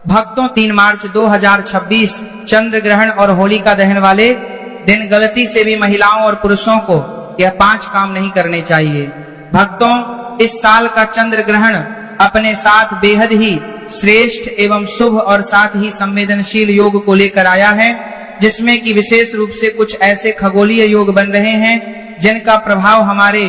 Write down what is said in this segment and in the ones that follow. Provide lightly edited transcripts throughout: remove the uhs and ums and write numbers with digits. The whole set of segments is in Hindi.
भक्तों 3 मार्च 2026 चंद्र ग्रहण और होलिका दहन वाले दिन गलती से भी महिलाओं और पुरुषों को यह 5 काम नहीं करने चाहिए। भक्तों, इस साल का चंद्र ग्रहण अपने साथ बेहद ही श्रेष्ठ एवं शुभ और साथ ही संवेदनशील योग को लेकर आया है, जिसमें कि विशेष रूप से कुछ ऐसे खगोलीय योग बन रहे हैं जिनका प्रभाव हमारे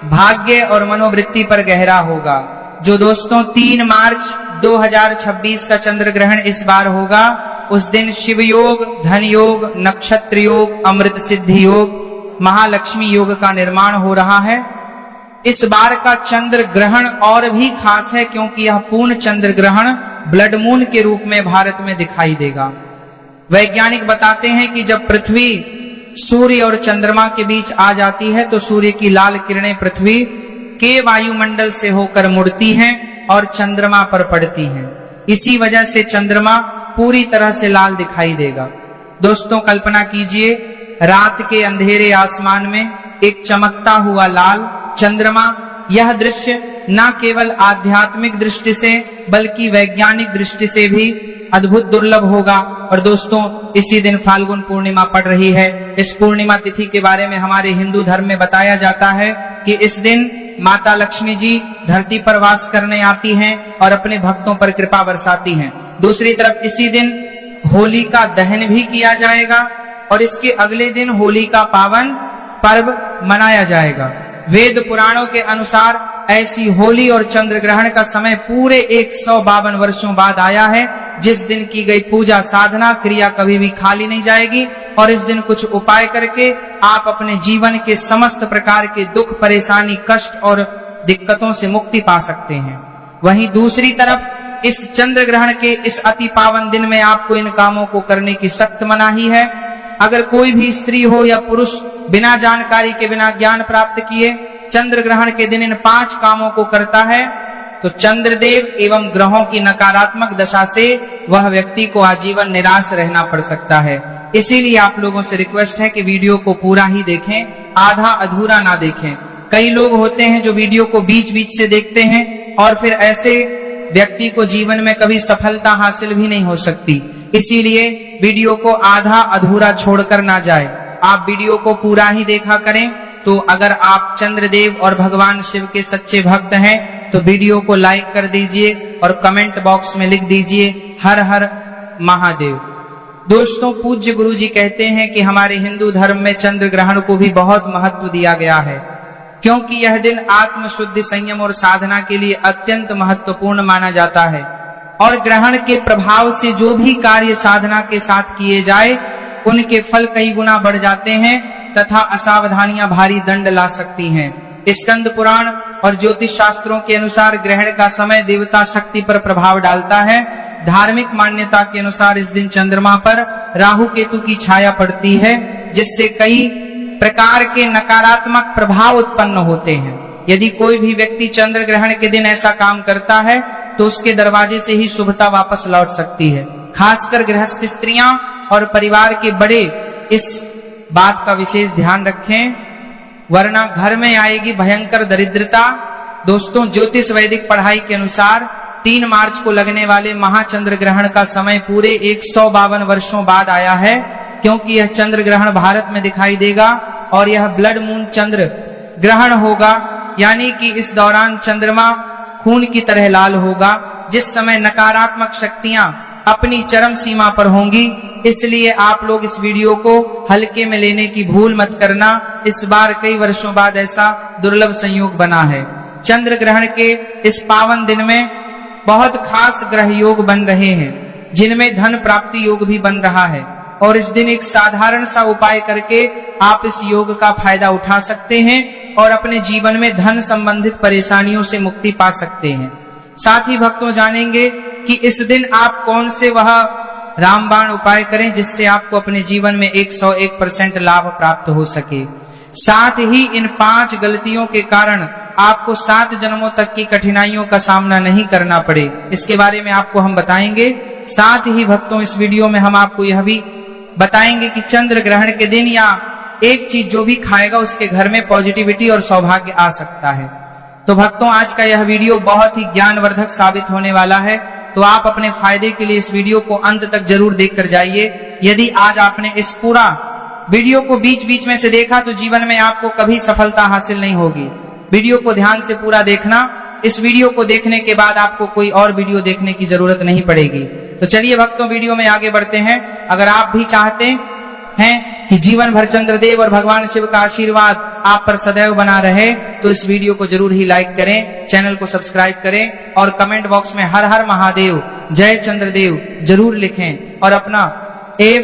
भाग्य और मनोवृत्ति पर गहरा होगा। जो दोस्तों 3 मार्च 2026 का चंद्र ग्रहण इस बार होगा, उस दिन शिव योग, धन योग, नक्षत्र योग, अमृत सिद्धि योग, महालक्ष्मी योग का निर्माण हो रहा है। इस बार का चंद्र ग्रहण और भी खास है क्योंकि यह पूर्ण चंद्र ग्रहण ब्लड मून के रूप में भारत में दिखाई देगा। वैज्ञानिक बताते हैं कि जब पृथ्वी सूर्य और चंद्रमा के बीच आ जाती है तो सूर्य की लाल किरणें पृथ्वी के वायुमंडल से होकर मुड़ती हैं और चंद्रमा पर पड़ती हैं। इसी वजह से चंद्रमा पूरी तरह से लाल दिखाई देगा। दोस्तों, कल्पना कीजिए रात के अंधेरे आसमान में एक चमकता हुआ लाल चंद्रमा। यह दृश्य न केवल आध्यात्मिक दृष्टि से बल्कि वैज्ञानिक दृष्टि से भी अद्भुत दुर्लभ होगा। और दोस्तों, इसी दिन फाल्गुन पूर्णिमा पड़ रही है। इस पूर्णिमा तिथि के बारे में हमारे हिंदू धर्म में बताया जाता है कि इस दिन माता लक्ष्मी जी धरती पर वास करने आती हैं और अपने भक्तों पर कृपा बरसाती हैं। दूसरी तरफ इसी दिन होली का दहन भी किया जाएगा और इसके अगले दिन होली का पावन पर्व मनाया जाएगा। वेद पुराणों के अनुसार ऐसी होली और चंद्र ग्रहण का समय पूरे 152 वर्षों बाद आया है, जिस दिन की गई पूजा साधना क्रिया कभी भी खाली नहीं जाएगी और इस दिन कुछ उपाय करके आप अपने जीवन के समस्त प्रकार के दुख, परेशानी, कष्ट और दिक्कतों से मुक्ति पा सकते हैं। वहीं दूसरी तरफ इस चंद्र ग्रहण के इस अति पावन दिन में आपको इन कामों को करने की सख्त मनाही है। अगर कोई भी स्त्री हो या पुरुष बिना जानकारी के, बिना ज्ञान प्राप्त किए चंद्र ग्रहण के दिन इन 5 कामों को करता है तो चंद्रदेव एवं ग्रहों की नकारात्मक दशा से वह व्यक्ति को आजीवन निराश रहना पड़ सकता है। इसीलिए आप लोगों से रिक्वेस्ट है कि वीडियो को पूरा ही देखें, आधा अधूरा ना देखें। कई लोग होते हैं जो वीडियो को बीच बीच से देखते हैं और फिर ऐसे व्यक्ति को जीवन में कभी सफलता हासिल भी नहीं हो सकती। इसीलिए वीडियो को आधा अधूरा छोड़कर ना जाए, आप वीडियो को पूरा ही देखा करें। तो अगर आप चंद्रदेव और भगवान शिव के सच्चे भक्त हैं तो वीडियो को लाइक कर दीजिए और कमेंट बॉक्स में लिख दीजिए हर हर महादेव। दोस्तों, पूज्य गुरु जी कहते हैं कि हमारे हिंदू धर्म में चंद्र ग्रहण को भी बहुत महत्व दिया गया है क्योंकि यह दिन आत्म शुद्धि, संयम और साधना के लिए अत्यंत महत्वपूर्ण माना जाता है और ग्रहण के प्रभाव से जो भी कार्य साधना के साथ किए जाए उनके फल कई गुना बढ़ जाते हैं तथा असावधानियां भारी दंड ला सकती हैं। स्कंद पुराण और ज्योतिष शास्त्रों के अनुसार ग्रहण का समय देवता शक्ति पर प्रभाव डालता है। धार्मिक मान्यता के अनुसार इस दिन चंद्रमा पर राहु केतु की छाया पड़ती है, जिससे कई प्रकार के नकारात्मक प्रभाव उत्पन्न होते हैं। यदि कोई भी व्यक्ति चंद्र ग्रहण के दिन ऐसा काम करता है तो उसके दरवाजे से ही शुभता वापस लौट सकती है। खासकर गृहस्थ स्त्रियां और परिवार के बड़े इस बात का विशेष ध्यान रखें, वरना घर में आएगी भयंकर दरिद्रता। दोस्तों, ज्योतिष वैदिक पढ़ाई के अनुसार 3 मार्च को लगने वाले महाचंद्र ग्रहण का समय पूरे 152 वर्षों बाद आया है क्योंकि यह चंद्र ग्रहण भारत में दिखाई देगा और यह ब्लड मून चंद्र ग्रहण होगा, यानी कि इस दौरान चंद्रमा खून की तरह लाल होगा, जिस समय नकारात्मक शक्तियां अपनी चरम सीमा पर होंगी। इसलिए आप लोग इस वीडियो को हल्के में लेने की भूल मत करना। इस बार कई वर्षों बाद ऐसा दुर्लभ संयोग बना है। चंद्र ग्रहण के इस पावन दिन में बहुत खास ग्रह योग बन रहे हैं, जिनमें धन प्राप्ति योग भी बन रहा है और इस दिन एक साधारण सा उपाय करके आप इस योग का फायदा उठा सकते हैं और अपने जीवन में धन संबंधित परेशानियों से मुक्ति पा सकते हैं। साथ ही भक्तों जानेंगे कि इस दिन आप कौन से वह रामबाण उपाय करें जिससे आपको अपने जीवन में 101% लाभ प्राप्त हो सके। साथ ही इन 5 गलतियों के कारण आपको 7 जन्मों तक की कठिनाइयों का सामना नहीं करना पड़े, इसके बारे में आपको हम बताएंगे। साथ ही भक्तों, इस वीडियो में हम आपको यह भी बताएंगे कि चंद्र ग्रहण के दिन या एक चीज जो भी खाएगा उसके घर में पॉजिटिविटी और सौभाग्य आ सकता है। तो भक्तों, आज का यह वीडियो बहुत ही ज्ञानवर्धक साबित होने वाला है तो आप अपने फायदे के लिए इस वीडियो को अंत तक जरूर देख कर जाइए। यदि आज आपने इस पूरा वीडियो को बीच बीच में से देखा तो जीवन में आपको कभी सफलता हासिल नहीं होगी। वीडियो को ध्यान से पूरा देखना। इस वीडियो को देखने के बाद आपको कोई और वीडियो देखने की जरूरत नहीं पड़ेगी। तो चलिए भक्तों, वीडियो में आगे बढ़ते हैं। अगर आप भी चाहते हैं कि जीवन भर चंद्रदेव और भगवान शिव का आशीर्वाद आप पर सदैव बना रहे, तो इस वीडियो को जरूर ही लाइक करें, चैनल को सब्सक्राइब करें और कमेंट बॉक्स में हर हर महादेव, जय चंद्रदेव जरूर लिखें। और अपना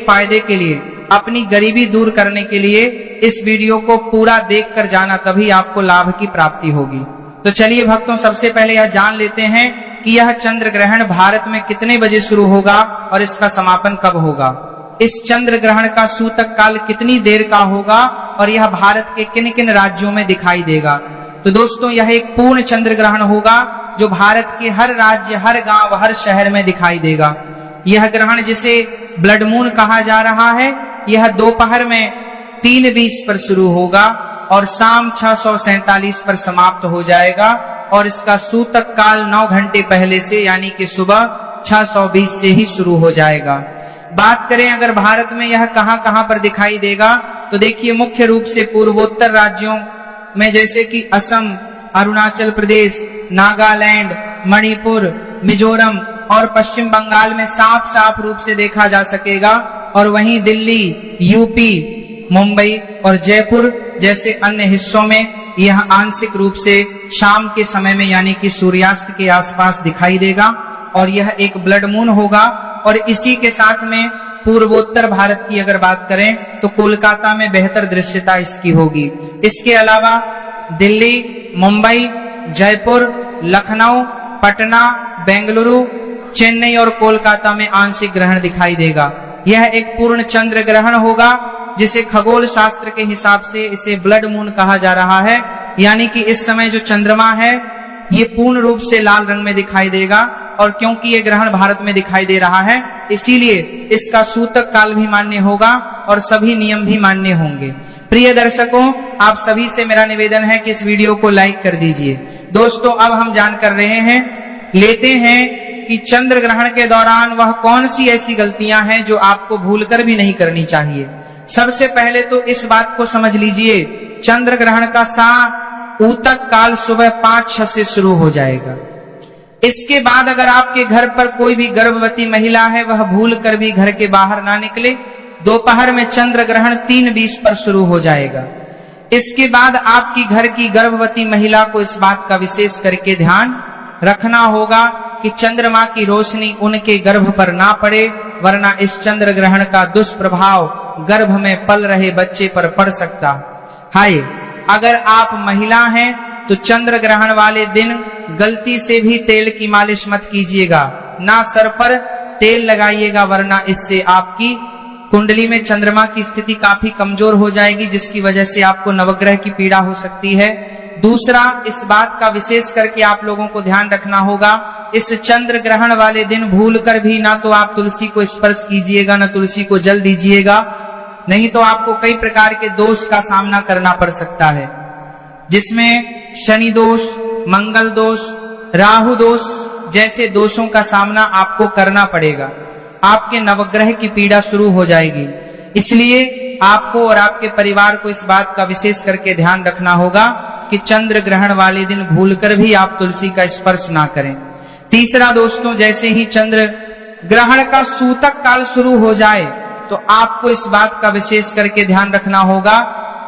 फायदे के लिए, अपनी गरीबी दूर करने के लिए इस वीडियो को पूरा देख कर जाना, तभी आपको लाभ की प्राप्ति होगी। तो चलिए भक्तों, सबसे पहले यह जान लेते हैं कि यह चंद्र ग्रहण भारत में कितने बजे शुरू होगा और इसका समापन कब होगा। इस चंद्र ग्रहण का सूतक काल कितनी देर का होगा और यह भारत के किन किन राज्यों में दिखाई देगा। तो दोस्तों, यह एक पूर्ण चंद्र ग्रहण होगा जो भारत के हर राज्य, हर गांव, हर शहर में दिखाई देगा। यह ग्रहण जिसे ब्लड मून कहा जा रहा है, यह दोपहर में 3:20 पर शुरू होगा और शाम 6:47 पर समाप्त हो जाएगा और इसका सूतक काल 9 घंटे पहले से यानी कि सुबह 6:20 से ही शुरू हो जाएगा। बात करें अगर भारत में यह कहां कहां पर दिखाई देगा, तो देखिए मुख्य रूप से पूर्वोत्तर राज्यों में जैसे कि असम, अरुणाचल प्रदेश, नागालैंड, मणिपुर, मिजोरम और पश्चिम बंगाल में साफ साफ रूप से देखा जा सकेगा। और वहीं दिल्ली, यूपी, मुंबई और जयपुर जैसे अन्य हिस्सों में यह आंशिक रूप से शाम के समय में यानी कि सूर्यास्त के आसपास दिखाई देगा और यह एक ब्लड मून होगा। और इसी के साथ में पूर्वोत्तर भारत की अगर बात करें तो कोलकाता में बेहतर दृश्यता इसकी होगी। इसके अलावा दिल्ली, मुंबई, जयपुर, लखनऊ, पटना, बेंगलुरु, चेन्नई और कोलकाता में आंशिक ग्रहण दिखाई देगा। यह एक पूर्ण चंद्र ग्रहण होगा जिसे खगोल शास्त्र के हिसाब से इसे ब्लड मून कहा जा रहा है, यानी कि इस समय जो चंद्रमा है ये पूर्ण रूप से लाल रंग में दिखाई देगा। और क्योंकि ये ग्रहण भारत में दिखाई दे रहा है, इसीलिए इसका सूतक काल भी मान्य होगा और सभी नियम भी मान्य होंगे। प्रिय दर्शकों, आप सभी से मेरा निवेदन है कि इस वीडियो को लाइक कर दीजिए। दोस्तों, अब हम जान कर रहे हैं, लेते हैं कि चंद्र ग्रहण के दौरान वह कौन सी ऐसी गलतियां हैं जो आपको भूलकर भी नहीं करनी चाहिए। सबसे पहले तो इस बात को समझ लीजिए, चंद्र ग्रहण का ऊतक काल सुबह 5-6 से शुरू हो जाएगा। इसके बाद अगर आपके घर पर कोई भी गर्भवती महिला है, वह भूल कर भी घर के बाहर ना निकले। दोपहर में चंद्र ग्रहण 3:20 पर शुरू हो जाएगा। इसके बाद आपकी घर की गर्भवती महिला को इस बात का विशेष करके ध्यान रखना होगा कि चंद्रमा की रोशनी उनके गर्भ पर ना पड़े, वरना इस चंद्र ग्रहण का दुष्प्रभाव गर्भ में पल रहे बच्चे पर पड़ सकता है। अगर आप महिला हैं तो चंद्र ग्रहण वाले दिन गलती से भी तेल की मालिश मत कीजिएगा, ना सर पर तेल लगाइएगा, वरना इससे आपकी कुंडली में चंद्रमा की स्थिति काफी कमजोर हो जाएगी, जिसकी वजह से आपको नवग्रह की पीड़ा हो सकती है। दूसरा, इस बात का विशेष करके आप लोगों को ध्यान रखना होगा, इस चंद्र ग्रहण वाले दिन भूलकर भी ना तो आप तुलसी को स्पर्श कीजिएगा, ना तुलसी को जल दीजिएगा, नहीं तो आपको कई प्रकार के दोष का सामना करना पड़ सकता है, जिसमें शनि दोष, मंगल दोष, राहु दोष जैसे दोषों का सामना आपको करना पड़ेगा। आपके नवग्रह की पीड़ा शुरू हो जाएगी। इसलिए आपको और आपके परिवार को इस बात का विशेष करके ध्यान रखना होगा कि चंद्र ग्रहण वाले दिन भूलकर भी आप तुलसी का स्पर्श ना करें। तीसरा दोस्तों, जैसे ही चंद्र ग्रहण का सूतक काल शुरू हो जाए तो आपको इस बात का विशेष करके ध्यान रखना होगा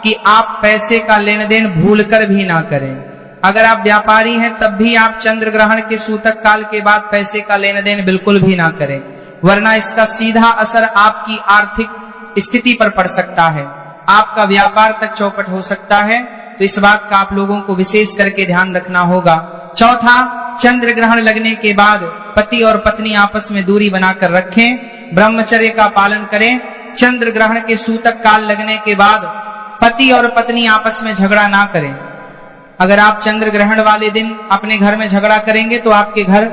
कि आप पैसे का लेन देन भूलकर भी ना करें। अगर आप व्यापारी हैं तब भी आप चंद्र ग्रहण के सूतक काल के बाद पैसे का लेन देन बिल्कुल भी ना करें, वरना इसका सीधा असर आपकी आर्थिक स्थिति पर पड़ सकता है, आपका व्यापार तक चौपट हो सकता है। तो इस बात का आप लोगों को विशेष करके ध्यान रखना होगा। चौथा, चंद्र ग्रहण लगने के बाद पति और पत्नी आपस में दूरी बनाकर रखें, ब्रह्मचर्य का पालन करें। चंद्र ग्रहण के सूतक काल लगने के बाद पति और पत्नी आपस में झगड़ा ना करें। अगर आप चंद्र ग्रहण वाले दिन अपने घर में झगड़ा करेंगे तो आपके घर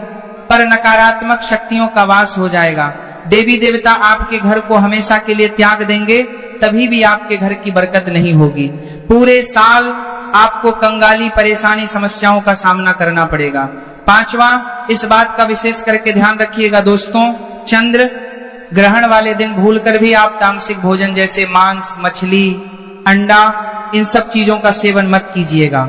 पर नकारात्मक शक्तियों का वास हो जाएगा। देवी देवता आपके घर को हमेशा के लिए त्याग देंगे, तभी भी आपके घर की बरकत नहीं होगी। पूरे साल आपको कंगाली, परेशानी, समस्याओं का सामना करना पड़ेगा। पांचवा, इस बात का विशेष करके ध्यान रखिएगा दोस्तों, चंद्र ग्रहण वाले दिन भूलकर भी आप तामसिक भोजन जैसे मांस, मछली, अंडा, इन सब चीजों का सेवन मत कीजिएगा।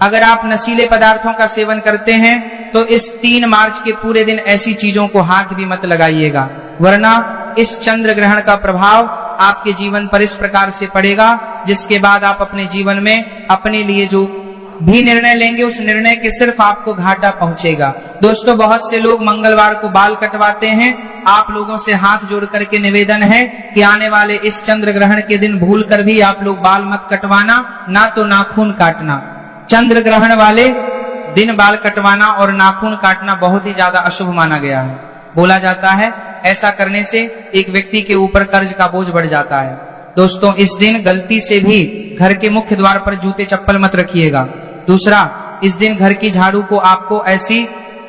अगर आप नशीले पदार्थों का सेवन करते हैं तो इस 3 मार्च के पूरे दिन ऐसी चीजों को हाथ भी मत लगाइएगा, वरना इस चंद्र ग्रहण का प्रभाव आपके जीवन पर इस प्रकार से पड़ेगा जिसके बाद आप अपने जीवन में अपने लिए जो भी निर्णय लेंगे उस निर्णय के सिर्फ आपको घाटा पहुंचेगा। दोस्तों, बहुत से लोग मंगलवार को बाल कटवाते हैं। आप लोगों से हाथ जोड़ करके निवेदन है कि आने वाले इस चंद्र ग्रहण के दिन भूलकर भी आप लोग बाल मत कटवाना, ना तो नाखून काटना। चंद्र ग्रहण वाले दिन बाल कटवाना और नाखून काटना बहुत ही ज्यादा अशुभ माना गया है। बोला जाता है ऐसा करने से एक व्यक्ति के ऊपर कर्ज का बोझ बढ़ जाता है। दोस्तों, इस दिन गलती से भी घर के मुख्य द्वार पर जूते चप्पल मत रखिएगा। दूसरा, इस दिन घर की झाड़ू को आपको ऐसी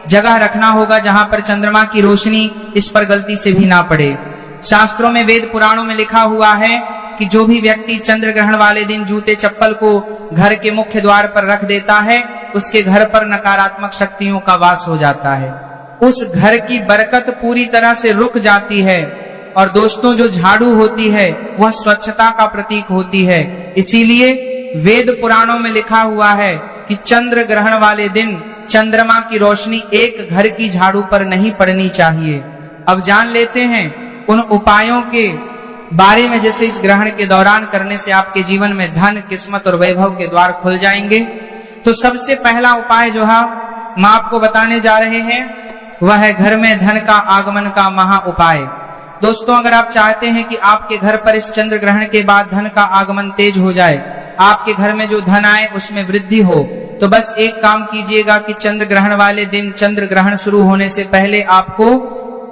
जगह रखना होगा जहां पर चंद्रमा की रोशनी इस पर गलती से भी ना पड़े। शास्त्रों में, वेद पुराणों में लिखा हुआ है कि जो भी व्यक्ति चंद्र ग्रहण वाले दिन जूते चप्पल को घर के मुख्य द्वार पर रख देता है उसके घर पर नकारात्मक शक्तियों का वास हो जाता है, उस घर की बरकत पूरी तरह से रुक जाती है। और दोस्तों, जो झाड़ू होती है वह स्वच्छता का प्रतीक होती है, इसीलिए वेद पुराणों में लिखा हुआ है कि चंद्र ग्रहण वाले दिन चंद्रमा की रोशनी एक घर की झाड़ू पर नहीं पड़नी चाहिए। अब जान लेते हैं उन उपायों के बारे में जैसे इस ग्रहण के दौरान करने से आपके जीवन में धन, किस्मत और वैभव के द्वार खुल जाएंगे। तो सबसे पहला उपाय जो है हम आपको बताने जा रहे हैं वह है घर में धन का आगमन का महा उपाय। दोस्तों, अगर आप चाहते हैं कि आपके घर पर इस चंद्र ग्रहण के बाद धन का आगमन तेज हो जाए, आपके घर में जो धन आए उसमें वृद्धि हो, तो बस एक काम कीजिएगा कि चंद्र ग्रहण वाले दिन चंद्र ग्रहण शुरू होने से पहले आपको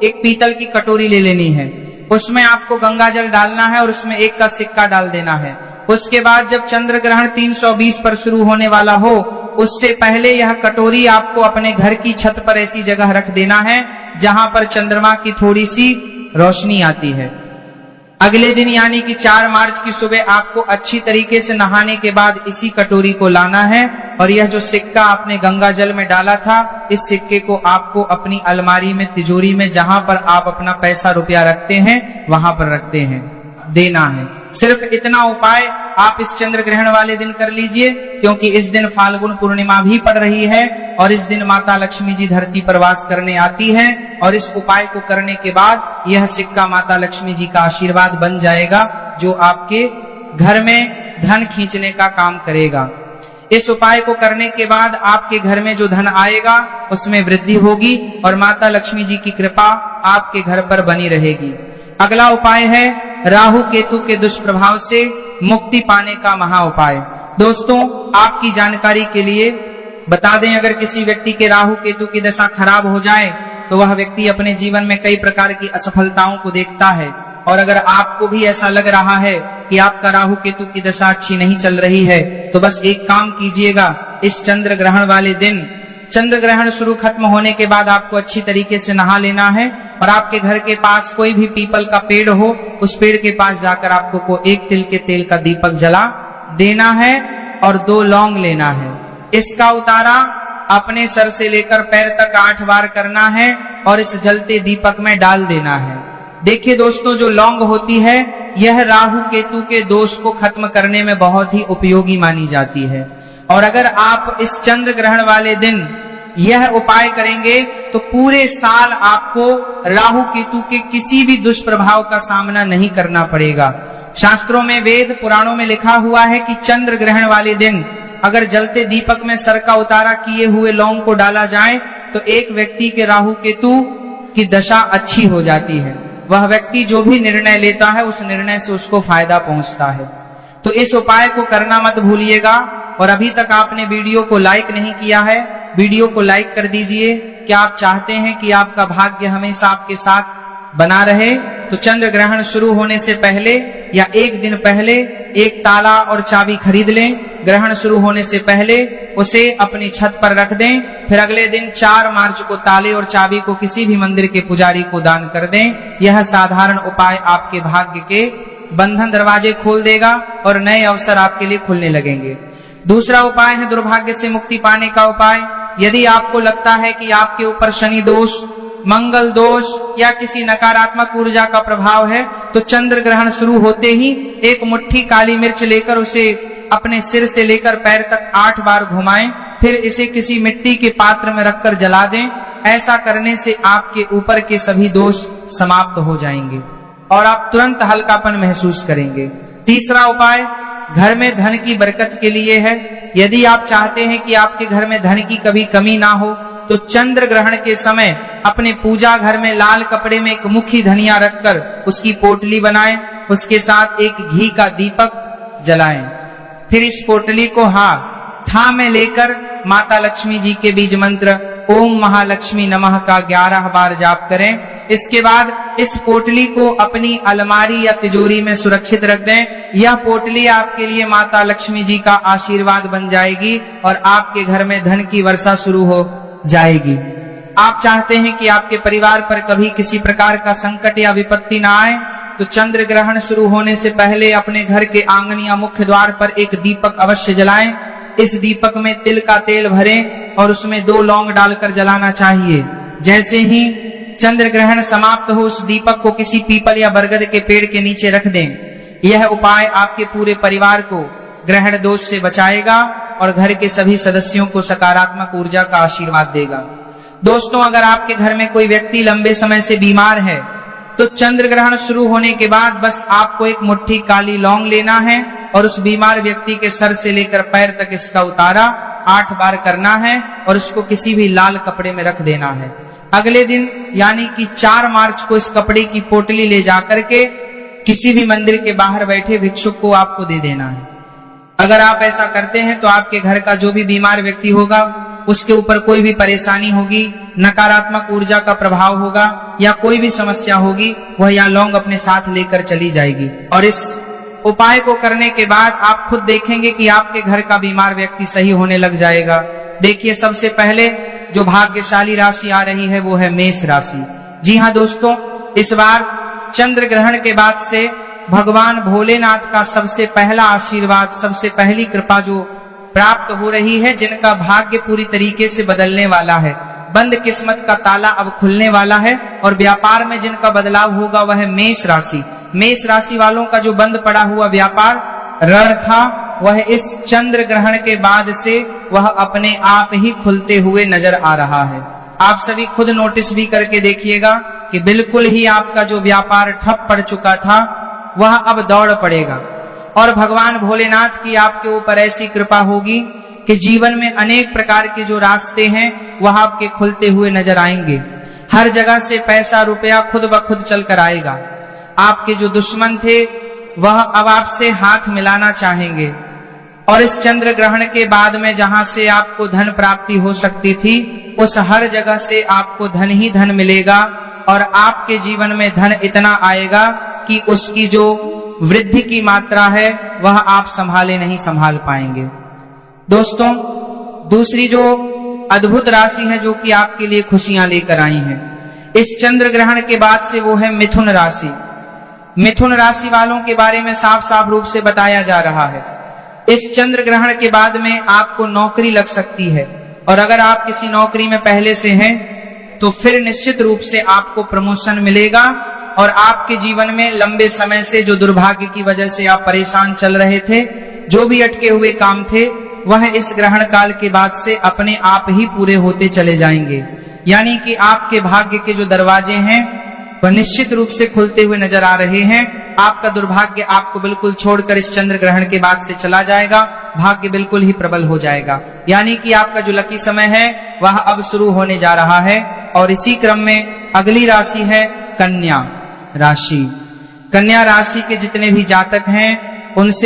एक पीतल की कटोरी ले लेनी है। उसमें आपको गंगा जल डालना है और उसमें 1 का सिक्का डाल देना है। उसके बाद जब चंद्र ग्रहण 320 पर शुरू होने वाला हो उससे पहले यह कटोरी आपको अपने घर की छत पर ऐसी जगह रख देना है जहां पर चंद्रमा की थोड़ी सी रोशनी आती है। अगले दिन यानी कि 4 मार्च की सुबह आपको अच्छी तरीके से नहाने के बाद इसी कटोरी को लाना है और यह जो सिक्का आपने गंगा जल में डाला था इस सिक्के को आपको अपनी अलमारी में, तिजोरी में, जहां पर आप अपना पैसा रुपया रखते हैं वहां पर रखते हैं, देना है। सिर्फ इतना उपाय आप इस चंद्र ग्रहण वाले दिन कर लीजिए, क्योंकि इस दिन फाल्गुन पूर्णिमा भी पड़ रही है और इस दिन माता लक्ष्मी जी धरती पर वास करने आती है और इस उपाय को करने के बाद यह सिक्का माता लक्ष्मी जी का आशीर्वाद बन जाएगा जो आपके घर में धन खींचने का काम करेगा। इस उपाय को करने के बाद आपके घर में जो धन आएगा उसमें वृद्धि होगी और माता लक्ष्मी जी की कृपा आपके घर पर बनी रहेगी। अगला उपाय है राहु केतु के दुष्प्रभाव से मुक्ति पाने का महा उपाय। दोस्तों, आपकी जानकारी के लिए बता दें, अगर किसी व्यक्ति के राहु केतु की दशा खराब हो जाए तो वह व्यक्ति अपने जीवन में कई प्रकार की असफलताओं को देखता है। और अगर आपको भी ऐसा लग रहा है कि आपका राहु केतु की दशा अच्छी नहीं चल रही है तो बस एक काम कीजिएगा, इस चंद्र ग्रहण वाले दिन चंद्र ग्रहण शुरू खत्म होने के बाद आपको अच्छी तरीके से नहा लेना है और आपके घर के पास कोई भी पीपल का पेड़ हो उस पेड़ के पास जाकर आपको 1 तिल के तेल का दीपक जला देना है और 2 लौंग लेना है। इसका उतारा अपने सर से लेकर पैर तक 8 बार करना है और इस जलते दीपक में डाल देना है। देखिए दोस्तों, जो लौंग होती है यह राहु केतु के दोष को खत्म करने में बहुत ही उपयोगी मानी जाती है और अगर आप इस चंद्र ग्रहण वाले दिन यह उपाय करेंगे तो पूरे साल आपको राहु केतु के किसी भी दुष्प्रभाव का सामना नहीं करना पड़ेगा। शास्त्रों में, वेद पुराणों में लिखा हुआ है कि चंद्र ग्रहण वाले दिन अगर जलते दीपक में सर का उतारा किए हुए लौंग को डाला जाए तो एक व्यक्ति के राहु केतु की दशा अच्छी हो जाती है। वह व्यक्ति जो भी निर्णय लेता है उस निर्णय से उसको फायदा पहुंचता है। तो इस उपाय को करना मत भूलिएगा। और अभी तक आपने वीडियो को लाइक नहीं किया है, वीडियो को लाइक कर दीजिए। क्या आप चाहते हैं कि आपका भाग्य हमेशा आपके साथ बना रहे? तो चंद्र ग्रहण शुरू होने से पहले या 1 दिन पहले एक ताला और चाबी खरीद लें। ग्रहण शुरू होने से पहले उसे अपनी छत पर रख दें। फिर अगले दिन 4 मार्च को ताले और चाबी को किसी भी मंदिर के पुजारी को दान कर दें। यह साधारण उपाय आपके भाग्य के बंधन दरवाजे खोल देगा और नए अवसर आपके लिए खुलने लगेंगे। दूसरा उपाय है दुर्भाग्य से मुक्ति पाने का उपाय। यदि आपको लगता है कि आपके ऊपर शनि दोष, मंगल दोष या किसी नकारात्मक ऊर्जा का प्रभाव है, तो चंद्र ग्रहण शुरू होते ही एक मुट्ठी काली मिर्च लेकर उसे अपने सिर से लेकर पैर तक 8 बार घुमाएं, फिर इसे किसी मिट्टी के पात्र में रखकर जला दें। ऐसा करने से आपके ऊपर के सभी दोष समाप्त हो जाएंगे और आप तुरंत हल्कापन महसूस करेंगे। तीसरा उपाय घर में धन की बरकत के लिए है। यदि आप चाहते हैं कि आपके घर में धन की कभी कमी ना हो, तो चंद्र ग्रहण के समय अपने पूजा घर में लाल कपड़े में एक मुट्ठी धनिया रखकर उसकी पोटली बनाएं, उसके साथ एक घी का दीपक जलाएं। फिर इस पोटली को था में लेकर माता लक्ष्मी जी के बीज मंत्र ओम महालक्ष्मी नमः का 11 बार जाप करें। इसके बाद इस पोटली को अपनी अलमारी या तिजोरी में सुरक्षित रख दें। यह पोटली आपके लिए माता लक्ष्मी जी का आशीर्वाद बन जाएगी और आपके घर में धन की वर्षा शुरू हो जाएगी। आप चाहते हैं कि आपके परिवार पर कभी किसी प्रकार का संकट या विपत्ति ना आए, तो चंद्र ग्रहण शुरू होने से पहले अपने घर के आंगन या मुख्य द्वार पर एक दीपक अवश्य जलाएं। इस दीपक में तिल का तेल भरें और उसमें 2 लौंग डालकर जलाना चाहिए। जैसे ही चंद्र ग्रहण समाप्त हो, उस दीपक को किसी पीपल या बरगद के पेड़ के नीचे रख दें। यह उपाय आपके पूरे परिवार को ग्रहण दोष से बचाएगा और घर के सभी सदस्यों को सकारात्मक ऊर्जा का आशीर्वाद देगा। दोस्तों, अगर आपके घर में कोई व्यक्ति लंबे समय से बीमार है, तो चंद्र ग्रहण शुरू होने के बाद बस आपको एक मुट्ठी काली लौंग लेना है और उस बीमार व्यक्ति के सर से लेकर पैर तक इसका उतारा 8 बार करना है और उसको किसी भी लाल कपड़े में रख देना है। अगले दिन यानी कि 4 मार्च को इस कपड़े की पोटली ले जाकर के किसी भी मंदिर के बाहर बैठे भिक्षुक को आपको दे देना है। अगर आप ऐसा करते हैं तो आपके घर का जो भी बीमार व्यक्ति होगा, उसके ऊपर कोई भी परेशानी होगी, नकारात्मक ऊर्जा का प्रभाव होगा या कोई भी समस्या होगी, वह यह लौंग अपने साथ लेकर चली जाएगी। और इस उपाय को करने के बाद आप खुद देखेंगे कि आपके घर का बीमार व्यक्ति सही होने लग जाएगा। देखिए, सबसे पहले जो भाग्यशाली राशि आ रही है वो है मेष राशि। जी हाँ दोस्तों, इस बार चंद्र ग्रहण के बाद से भगवान भोलेनाथ का सबसे पहला आशीर्वाद, सबसे पहली कृपा जो प्राप्त हो रही है, जिनका भाग्य पूरी तरीके से बदलने वाला है। बंद किस्मत का ताला अब खुलने वाला है और व्यापार में जिनका बदलाव होगा वह है मेष राशि। मेष राशि वालों का जो बंद पड़ा हुआ व्यापार, ऋण था, वह इस चंद्र ग्रहण के बाद से वह अपने आप ही खुलते हुए नजर आ रहा है। आप सभी खुद नोटिस भी करके देखिएगा कि बिल्कुल ही आपका जो व्यापार ठप पड़ चुका था वह अब दौड़ पड़ेगा और भगवान भोलेनाथ की आपके ऊपर ऐसी कृपा होगी कि जीवन में अनेक प्रकार के जो रास्ते हैं वह आपके खुलते हुए नजर आएंगे। हर जगह से पैसा रुपया खुद ब खुद चल कर आएगा। आपके जो दुश्मन थे वह अब आपसे हाथ मिलाना चाहेंगे और इस चंद्र ग्रहण के बाद में जहां से आपको धन प्राप्ति हो सकती थी, उस हर जगह से आपको धन ही धन मिलेगा और आपके जीवन में धन इतना आएगा कि उसकी जो वृद्धि की मात्रा है वह आप संभाले नहीं संभाल पाएंगे। दोस्तों, दूसरी जो अद्भुत राशि है जो कि आपके लिए खुशियां लेकर आई है इस चंद्र ग्रहण के बाद से, वो है मिथुन राशि। मिथुन राशि वालों के बारे में साफ साफ रूप से बताया जा रहा है, इस चंद्र ग्रहण के बाद में आपको नौकरी लग सकती है और अगर आप किसी नौकरी में पहले से हैं तो फिर निश्चित रूप से आपको प्रमोशन मिलेगा और आपके जीवन में लंबे समय से जो दुर्भाग्य की वजह से आप परेशान चल रहे थे, जो भी अटके हुए काम थे, वह इस ग्रहण काल के बाद से अपने आप ही पूरे होते चले जाएंगे। यानी कि आपके भाग्य के जो दरवाजे हैं वह निश्चित रूप से खुलते हुए नजर आ रहे हैं। आपका दुर्भाग्य आपको बिल्कुल छोड़कर इस चंद्र ग्रहण के बाद से चला जाएगा, भाग्य बिल्कुल ही प्रबल हो जाएगा। यानी कि आपका जो लकी समय है वह अब शुरू होने जा रहा है। और इसी क्रम में अगली राशि है कन्या राशि। कन्या राशि के जितने भी जातक हैं उनसे